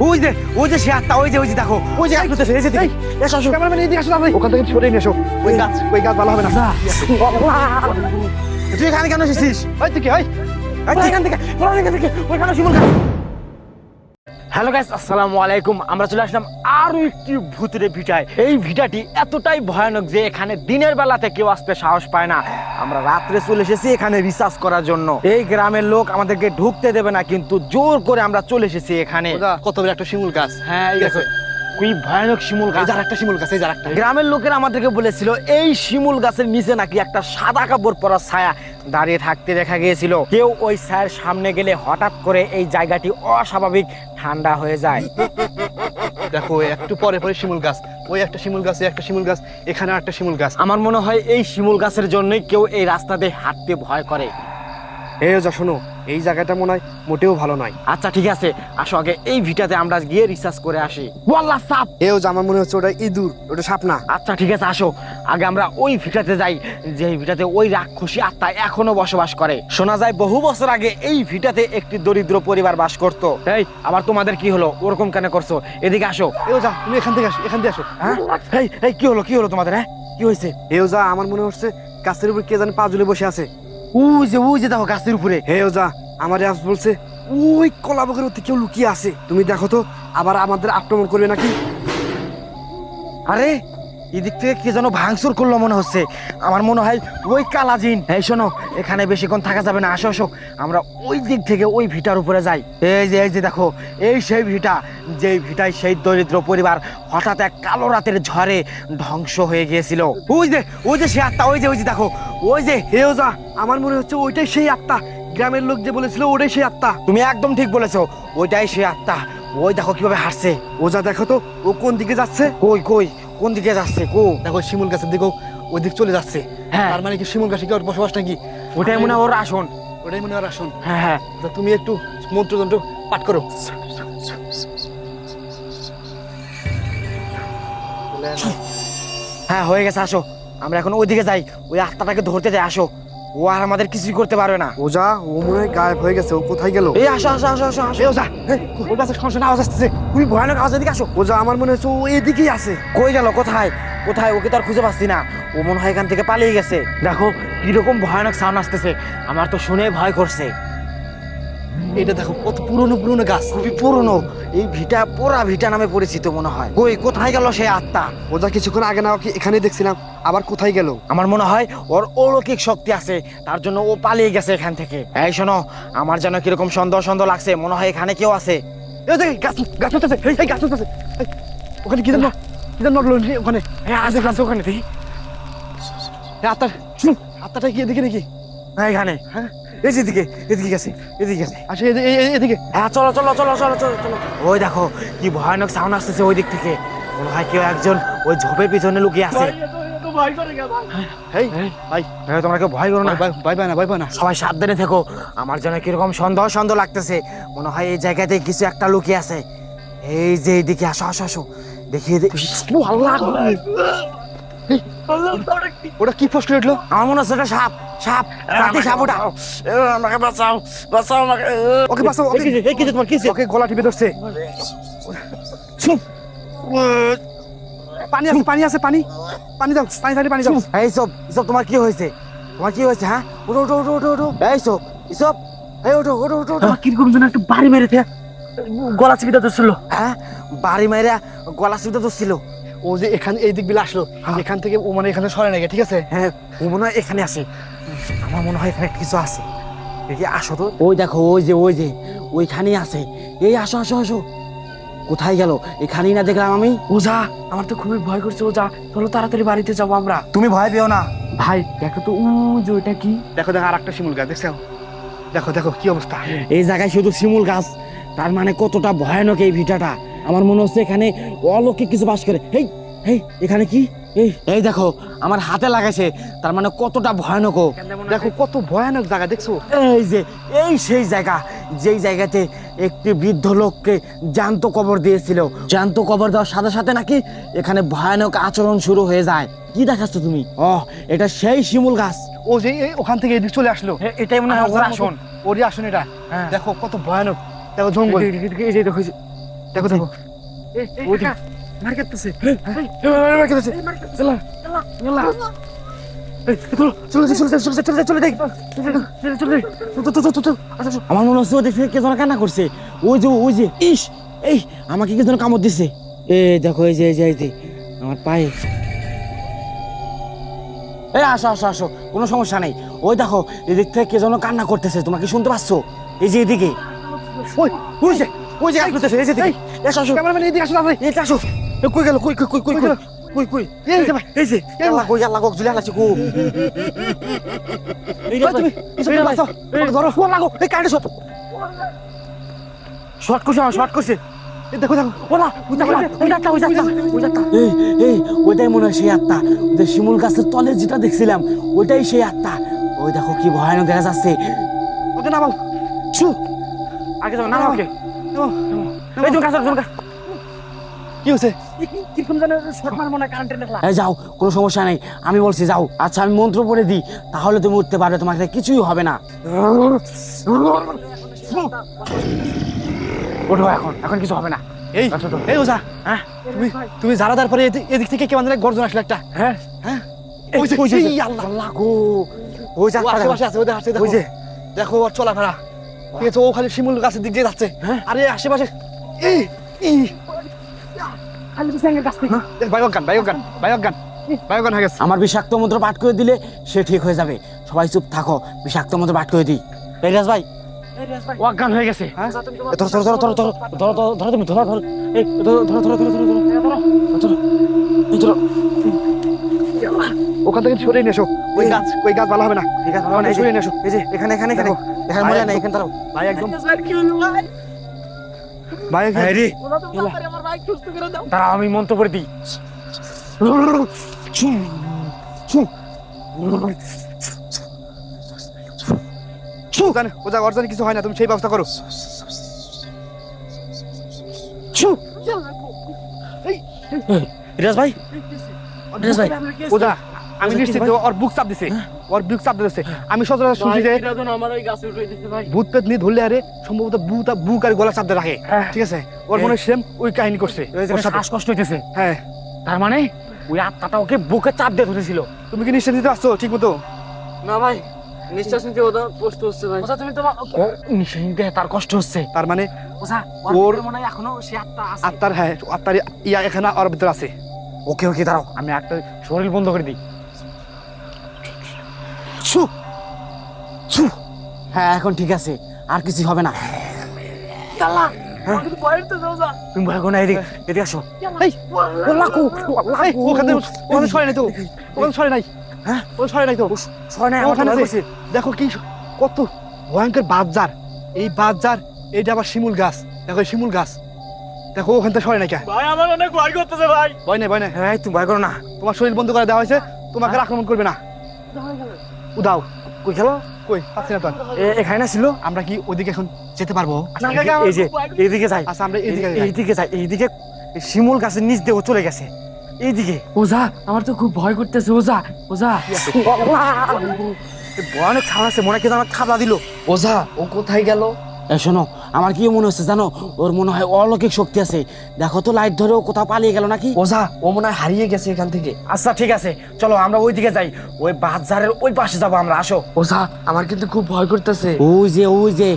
ওই যে সে আত্মা, ওই যে দেখো, ওই যে ক্যামেরাম্যান এদিকে আসো, ওখান থেকে সরে নিয়ে এসো। ওই গাছ ভালো হবে না। তুই এখানে কেন এসেছিস? হ্যালো গাইস, আসসালামু আলাইকুম। আমরা চলে আসলাম আরো একটি ভূতের ভিটায়। এই ভিটাটি এতটাই ভয়ানক যে এখানে দিনের বেলাতে কেউ আসতে সাহস পায় না। আমরা রাত্রে চলে এসেছি এখানে রিসার্চ করার জন্য। এই গ্রামের লোক আমাদেরকে ঢুকতে দেবে না, কিন্তু জোর করে আমরা চলে এসেছি এখানে। কত বড় একটা শিমুল গাছ। হ্যাঁ, এই দেখো কি ভয়ানক শিমুল গাছ। আর একটা শিমুল গাছ, এই যার একটা। গ্রামের লোকেরা আমাদেরকে বলেছিল এই শিমুল গাছের নিচে নাকি একটা সাদা কাপড় পরা ছায়া দাঁড়িয়ে থাকতে দেখা গিয়েছিল। কেউ ওই ছায়ার সামনে গেলে হঠাৎ করে এই জায়গাটি অস্বাভাবিক ঠান্ডা হয়ে যায়। দেখো একটু পরে পরে শিমুল গাছ, ওই একটা শিমুল গাছ, একটা শিমুল গাছ, এখানে একটা শিমুল গাছ। আমার মনে হয় এই শিমুল গাছের জন্যই কেউ এই রাস্তা দিয়ে হাঁটতে ভয় করে। এই যা শোনো, এই জায়গাটা মনে হয় মোটেও ভালো নয়। আচ্ছা ঠিক আছে, আসো আগে এই ভিটাতে আমরা গিয়ে রিসার্চ করে আসি। ওয়াল্লাহ সাপ! এও যা, আমার মনে হচ্ছে ওটা ইঁদুর, ওটা সাপ না। আচ্ছা ঠিক আছে, আসো আগে আমরা ওই ভিটাতে যাই, যে ভিটাতে ওই রাক্ষসী আত্মা এখনো বসবাস করে। শোনা যায় বহু বছর আগে এই ভিটাতে একটি দরিদ্র পরিবার বাস করত। এই আবার তোমাদের কি হলো? ওরকম কেন করছো? এদিকে আসো। এও যা, তুমি এখান থেকে আসো, এখান থেকে আসো। হ্যাঁ, এই কি হলো তোমাদের? হ্যাঁ, কি হয়েছে? এও যা, আমার মনে হচ্ছে গাছের উপর কে জানি পা ঝুলে বসে আছে। ওই যে দেখো গাছের উপরে। হেও যা, আমার আজ বলছে ওই কলাবগের মধ্যে কেউ লুকিয়ে আছে। তুমি দেখো তো, আবার আমাদের আক্রমণ করবে নাকি? আরে এদিক থেকে কে যেন ভাঙচুর করলো মনে হচ্ছে। আমার মনে হয় ওই কালাজিন। এই শোনো, এখানে বেশিক্ষণ থাকা যাবে না। আসো আসো, আমরা ওই দিক থেকে ওই ভিটার উপরে যাই। এই যে দেখো, এই সেই ভিটা, যেই ভিটায় সেই দরিদ্র পরিবার হঠাৎ এক কালো রাতের ঝড়ে ধ্বংস হয়ে গিয়েছিল। ওই যে সে আত্মা, ওই যে দেখো, ওই যে। হেও যা, আমার মনে হচ্ছে ওইটাই সেই আত্মা। গ্রামের লোক যে বলেছিল ওটাই সেই আত্মা। তুমি একদম ঠিক বলেছো, ওইটাই সে আত্মা। ওই দেখো কিভাবে হাঁটছে। ও যা, দেখো তো ও কোন দিকে যাচ্ছে। কই কোন দিকে যাচ্ছে? দেখো শিমুল গাছের দিকেও ওই দিক চলে যাচ্ছে। হ্যাঁ, তার মানে কি শিমুল গাছে কি ওর বসবাস নাকি? ওটাই মনে হয় ওর আসন। ওটাই মনে হয় ওর আসন। হ্যাঁ, তা তুমি একটু মন্ত্রতন্ত্র পাঠ করো। হ্যাঁ হয়ে গেছে। আসো আমরা এখন ওইদিকে যাই, ওই আত্মাটাকে ধরতে যাই। আসো, ও আর আমাদের কিছুই করতে পারবে না। ও যা, ও মনে হয় গায়েব হয়ে গেছে। ও কোথায় গেল? এই আসো। এও যা, ওর কাছে সমস্যা আওয়াজ আসতেছে, খুবই ভয়ানক আওয়াজ। এদিকে আসো। ও যা, আমার মনে হচ্ছে ও এদিকেই আছে। কই গেল? কোথায়? ওকে তো আর খুঁজে পাচ্ছি না। ও মনে হয় এখান থেকে পালিয়ে গেছে। দেখো কিরকম ভয়ানক সাউন্ড আসতেছে, আমার তো শুনে ভয় করছে। এটা দেখো কত পুরনো গাছ। খুবই পুরনো। এই পোড়া ভিটা নামে পরিচিত মনে হয়। কোথায় গেল সেই আত্মা? ও যা, কিছুক্ষণ আগে না ওকে এখানেই দেখছিলাম, আবার কোথায় গেল? আমার মনে হয় ওর অলৌকিক শক্তি আছে, তার জন্য ও পালিয়ে গেছে এখান থেকে। এই শোনো, আমার যেন কিরকম সন্দেহ লাগছে, মনে হয় এখানে কেউ আছে। গাছ উঠতেছে, এই গাছ উঠতেছে। ওখানে কি জানো ওখানে? ওখানে দেখি। আত্মাটা কি এদিকে নাকি? হ্যাঁ এখানে। হ্যাঁ, এদিকে গেছে। আচ্ছা এদিকে। হ্যাঁ চলো। ওই দেখো কি ভয়ানক সাউন্ড আসতেছে ওই দিক থেকে। মনে হয় কেউ একজন ওই ঝোপের পিছনে লুকিয়ে আছে। তোমরা কেউ ভয় করো না, ভয় পায় না। সবাই সাবধানে থেকো। আমার যেন কিরকম সন্দেহ লাগতেছে, মনে হয় এই জায়গাতে কিছু একটা লুকিয়ে আছে। এই যে এইদিকে আসো, দেখিয়ে ওটা কি ফসকে উঠলো? আমার মনে হচ্ছে এটা সাপ। ওটা আমাকে বাঁচাও আমাকে। ওকে বাঁচাও। ওকে গলা টিপে ধরছে। পানি আছে, পানি দাও, পানি দাও। এইসব তোমার কি হয়েছে? হ্যাঁ, ওঠো। এইসব ওঠো। তোমার কিরকম যেন একটা বাড়ি মেরেছে, গলা চিপে ধরছিল। হ্যাঁ, বাড়ি মাইরা গলা চিপে ধরছিল। ও যে এখানে এই দিক বিলে আসলো, এখান থেকে ও মানে এখানে সরে নাকি? ঠিক আছে, হ্যাঁ, ও মনে হয় এখানে আসে। আমার মনে হয় এখানে কিছু আছে। দেখি, আসো তো। ওই দেখো, ওই যে ওইখানেই আছে। এই আসো। কোথায় গেল? এখানেই না দেখলাম আমি। ওজা, আমার তো খুবই ভয় করছে। ওজা, চলো তাড়াতাড়ি বাড়িতে যাবো আমরা। তুমি ভয় পেও না ভাই, দেখো তো যে ওইটা কি। দেখো আর একটা শিমুল গাছ দেখছো? দেখো কি অবস্থা। এই জায়গায় শুধু শিমুল গাছ, তার মানে কতটা ভয়ানক এই ভিটাটা। আমার মনে হচ্ছে এখানে অলৌকিক কিছু বাস করে। এখানে কি? এই দেখো, আমার হাতে লাগাইছে, তার মানে কতটা ভয়ানক। দেখো কত ভয়ানক জায়গা দেখছো? এই সেই জায়গা, যেই জায়গাতে একটি বৃদ্ধ লোককে জ্যান্ত কবর দিয়েছিল। জ্যান্ত কবর দেওয়ার সাথে সাথে নাকি এখানে ভয়ানক আচরণ শুরু হয়ে যায়। কি দেখাচ্ছ তুমি? এটা সেই শিমুল গাছ। ও যে ওখান থেকে এদিক চলে আসলো। এটাই মনে হয় ওর আসন। ওরই আসন এটা। দেখো কত ভয়ানক। দেখো জঙ্গল, এই যে দেখো, এই যে দেখো দেখো ওই দিকে মার কাটতেছে, মার কাটতেছে, চলো চলো, এই চলো চলো চলো চলো চলো চলো দেখ, আমার মনে হচ্ছে ওদের থেকে কে যেন কান্না করছে, ওই যে ইস, এই আমাকে কে যেন কামড় দিচ্ছে, এই দেখো এই যে আমার পায়ে, এই আসো আসো আসো, কোনো সমস্যা নেই, ওই দেখো এদিক থেকে কে যেন কান্না করতেছে, তোমরা কি শুনতে পাচ্ছ? এই যে এদিকে, ওই যে আসতেছে, এই যে এদিকে, এসো আসো, ক্যামেরাম্যান এদিকে আসো, তাড়াতাড়ি। এই যে আসো, এ কই গেল, কই এই যে ভাই, এই যে আল্লাহ গো জুলে আলাছি গো, এই রে তুমি এই বাসো, ধরো ফোন লাগো, এই কাটে শর্ট করছে, এই দেখো দেখো ওলা ওই যাত্রা এই ওইটাই মনে হয় সেই আত্মা, ওদের শিমুল গাছের তলে যেটা দেখছিলাম ওইটাই সেই আত্মা, ওই দেখো কি ভয়ানক দেখা যাচ্ছে, ওকে নামাও, শু আগে যাও, নামাও ওকে, এই তুমি কাছে কি হয়েছে? এই যাও, কোনো সমস্যা নেই, আমি বলছি যাও, আচ্ছা আমি মন্ত্র পড়ে দিই, তাহলে তুমি উঠতে পারবে, তোমার কাছে কিছুই হবে না, ওঠো, এখন কিছু হবে না, এই এই ওজা, হ্যাঁ তুমি জানাদার পরে এদিক থেকে কেমন জানি গর্জন আসলো একটা, হ্যাঁ হ্যাঁ ওই যে এই আল্লাহ, আল্লাহ গো, ওই যে ও আশেপাশে আছে, ওদের হাসছে, ওই যে দেখো ওর চলাফেরা, ঠিক আছে, ও খালি শিমুল গাছের দিক দিয়ে যাচ্ছে, হ্যাঁ। আরে আশেপাশে এই বায়োগান হয়ে গেছে। আমার বিষাক্ত মন্ত্র পাঠ করে দিলে সে ঠিক হয়ে যাবে, সবাই চুপ থাকো, বিষাক্ত মন্ত্র পাঠ করে দিই, এই রাজ ভাই অজ্ঞান হয়ে গেছে, হ্যাঁ? ধরো তুমি ধরো এই ধরো ওখান থেকে সরিয়ে নিয়ে এসো, ওই গাছ ভালো হবে না, ঠিক আছে ভালো না, সরিয়ে নিয়ে এসো, এই যে এখানে দেখো, মজা নাই, এখানে দাঁড়াও, ভাই একদম ভাই হ্যাঁ রে দাঁড়াও, আমি মন্ত্র পড়ে দিই, ওজা অর্জন কিছু হয় না, তুমি সেই ব্যবস্থা করো। রাজ ভাই ওজা আমি ওজা, কি নিশ্চিত ভাই? ওর বুক চাপ দিছে, আমি সচরাচর শুনছি যে ভূত পেত নিয়ে ধরলে আরে সম্ভবত বুক আর গলা চাপ দিয়ে রাখে, হ্যাঁ। ঠিক আছে, ওর মনে হয় সেম ওই কাহিনী করছে ওর সাথে। শ্বাসকষ্ট হইতেছে, হ্যাঁ, তার মানে ওই আত্মাটা ওকে বুকে চাপ দিয়ে ধরেছিল, তুমি কি নিশ্চিত দিতে পারছো ঠিক মতো? না ভাই, নিঃশ্বাস নিতে ওটা কষ্ট হচ্ছে ভাই। তুমি তোমার নিঃশ্বাস নিতে তার কষ্ট হচ্ছে, তার মানে ওর ওর- মনে হয় এখনো সে আত্মা আছে, আত্মার, হ্যাঁ আত্মার ইয়া এখানে ওর ভিতরে আছে। ওকে দাঁড়াও, আমি একটা শরীর বন্ধ করে দিই, হ্যাঁ এখন ঠিক আছে, আর কিছু হবে না, তুমি ভয় করো না, এদিকে আসো, এই, এই, ওখানে সরে নাই তো, ওখানে সরে নাই, হ্যাঁ? ওখানে সরে নাই তো, ছয় নাই, ওখানে আমার আছে। দেখো কি কত ভয়ঙ্কর বাজার, এই বাজার, এইটা আবার শিমুল গাছ, দেখো এই শিমুল গাছ, দেখো ওখান থেকে সরে নাই কে, ভাই আমার অনেক ভয় করতেছে ভাই। ভয় নাই, হ্যাঁ তুমি ভয় করো না, তোমার শরীর বন্ধ করে দেওয়া হয়েছে, তোমাকে আর আক্রমণ করবে না। উদাও, কই খেলো, কই পাচ্ছি না তো আর। এখানে না ছিল, আমরা কি ওইদিকে এখন যেতে পারবো? এই যে এইদিকে যাই, আচ্ছা আমরা এইদিকে যাই। এইদিকে যাই, এইদিকে শিমুল গাছের নিচ দিয়ে ও চলে গেছে, এইদিকে ওজা আমার তো খুব ভয় করতেছে, ওজা ভয়ানক ছাড় আছে, মনে হয় কি আমার খাবলা দিল, ওজা ও কোথায় গেল? এই শোনো, আমার কি মনে হচ্ছে জানো, ওর মনে হয় অলৌকিক শক্তি আছে, দেখো তো লাইট ধরে ও কোথাও পালিয়ে গেল নাকি, ওজা ও মনে হয় হারিয়ে গেছে এখান থেকে। আচ্ছা ঠিক আছে, চলো আমরা ওইদিকে যাই, ওই বাজারের ওই পাশে যাবো আমরা, আসো, ওজা আমার কিন্তু খুব ভয় করতেছে। ওই যে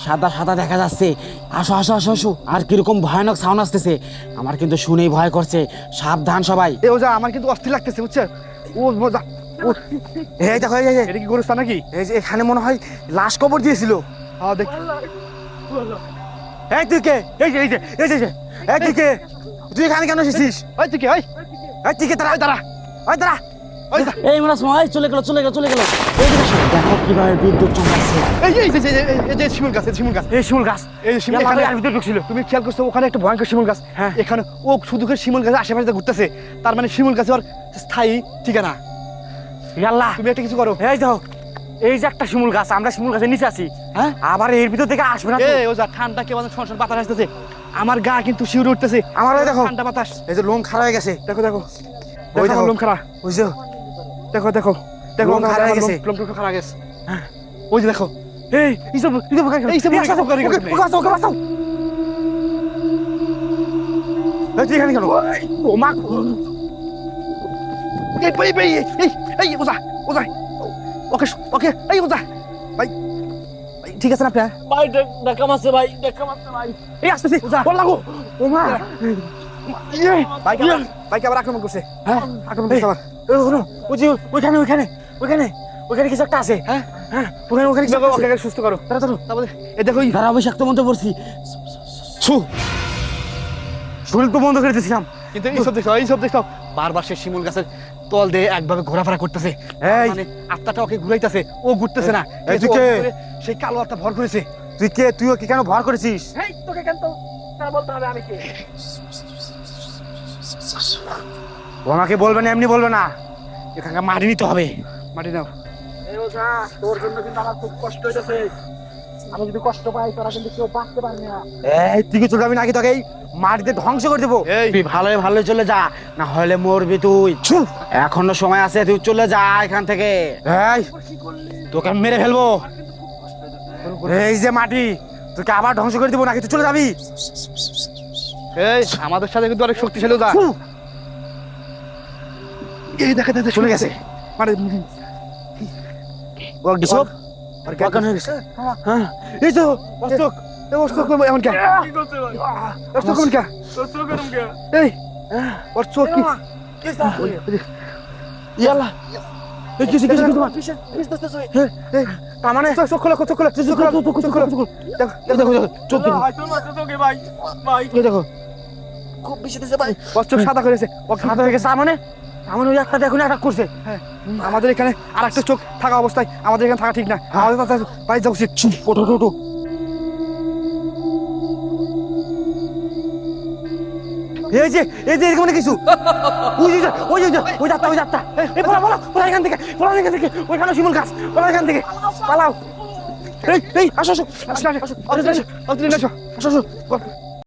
সাদা সাদা দেখা যাচ্ছে, আসো আসো আসো আসো, আর কিরকম ভয়ানক সাউন্ড আসতেছে, আমার কিন্তু শুনেই ভয় করছে, সাবধান সবাই, এ ওজা আমার কিন্তু অস্থির লাগতেছে বুঝছো, ও মজা, ও এই দেখো এই যে এটা কি গরুস্থান নাকি? এই যে এখানে মনে হয় লাশ কবর দিয়েছিল, হ্যাঁ দেখ, এই তুই কে, এই যে এই তুই কে, তুই এখানে কেন এসেছিস, ওই তুই কি, ওই এই তুই কে, দাঁড়া দাঁড়া ওই এই মানাস মহাই চলে গেল এইদিকে আসো, দেখো কিভাবে বিদ্যুৎ চমকাচ্ছে, এই যে শিমুল গাছ, এই শিমুল গাছ, এই যে শিমুল, ইয়াল্লা, এখানে এর ভিতরে ঢুকছিল, তুমি খেয়াল করছো ওখানে একটা ভয়ঙ্কর শিমুল গাছ, হ্যাঁ। এখানে ও শুধু করে শিমুল গাছের আশেপাশে ঘুরতেছে, তার মানে শিমুল গাছ ওর স্থায়ী ঠিকানা। ইয়াল্লা, তুমি একটা কিছু করো, এই দেখো এই যে একটা শিমুল গাছ, আমরা শিমুল গাছের নিচে আছি, হ্যাঁ আবার এর ভিতর থেকে আসবে না তো? এই ওজা ঠান্ডা কেমন সনসন বাতাস আসতেছে, আমার গা কিন্তু শিউরে উঠতেছে, আমার ওই দেখো, ঠান্ডা বাতাস, এই যে লোম খাড়া হয়ে গেছে, দেখো দেখো ওই দেখো দেখো। লোম খাড়া, বুঝছো, দেখো দেখো দেখো লোম খাড়া হয়ে গেছে। লোম খাড়া গেছে, হ্যাঁ। ওই যে দেখো এই ইসব এইসব গাড়ি ওকে বাঁচাও। এই তুই এখানে কেন? ও মা, এই ওজা ওজা ওকে ওকে এই ওজা ভাই ভাই, ঠিক আছে না আপনার ভাই ধাক্কা মারছে ভাই, ধাক্কা মারছে ভাই। এই আসতেছি ওজা বল লাগো। ও মা, বাইকে আবার আক্রমণ করছে হ্যাঁ আক্রমণ করছে আবার ওই যে ওইখানে কিছু একটা আছে। হ্যাঁ হ্যাঁ, ওখানে কিছু একটা আছে। ওকে সুস্থ করো তাড়াতাড়ি তারপরে এই দেখো দাঁড়া, বিষাক্ত মন্ত্র পড়ছি। শরীর তো বন্ধ করে দিয়েছিলাম। কিন্তু এইসব দেখো বারবার সে শিমুল গাছের তল দিয়ে একভাবে ঘোরাফেরা করতেছে এই, মানে আত্মাটা ওকে ঘুরাইতেছে, ও ঘুরতেছে না। এই, এই তুই যে কে? ওর ভিতরে সেই কালো আত্মা ভর করেছে। তুই কে? তুই ওকে কেন ভর করেছিস? এই তোকে কেন তো তা বলতে হবে আমি কে? ও আমাকে বলবে না, এমনি বলবে না, এখানকার মাটি নিতে হবে। মাটি নাও। এই ওঝা, তোর জন্য কিন্তু আমার খুব কষ্ট হইতেছে। আমি যদি কষ্ট পাই তোরা কিন্তু কেউ বাঁচতে পারবি না। এই তুই কি চলে যাবি নাকি? তোকে এই মাটিতে ধ্বংস করে দেবো। এই। তুই ভালোই চলে যা, না হলে মরবি তুই। এখনো সময় আছে, তুই চলে যা এখান থেকে। এই, তোকে আমি মেরে ফেলবো। এই যে মাটি, তোকে আবার ধ্বংস করে দেবো নাকি তুই চলে যাবি? এই আমাদের সাথে কিন্তু অনেক শক্তিশালী ওজা। এই দেখে দেখে চলে গেছে। মানে সব অজ্ঞান হয়ে গেছে। হ্যাঁ, এই তো অশোক। ওর চোখ এমন কে? কি করছে ভাই? ওর চোখ এমন কে? তোর চোখ এরম কে? এই ওর চোখ কি? ইয়াল্লা, এই কিছু তোমার। এই তার মানে চোখ খোলো চোখ খোলো চোখ খোলো চোখ খোলো দেখো চোখ দেখো, ভাই, তোর মারছে চোখে ভাই। ভাই, দেখো খুব বেশি দিছে ভাই। ওর চোখ সাদা করেছে। ও সাদা হয়ে গেছে। তার মানে ওই একটা দেখুন অ্যাটাক করছে। আমাদের এখানে আর একটা চোখ থাকা অবস্থায় আমাদের এখানে থাকা ঠিক না। আমাদের বাড়ি যাওয়া উচিত। ওঠো। এই যে এরকম অনেক কিছু। ওই যাত্রা। এই পলা এখান থেকে, ওইখানে শিমুল গাছ, পলা এখান থেকে, পালাও। এই আসো।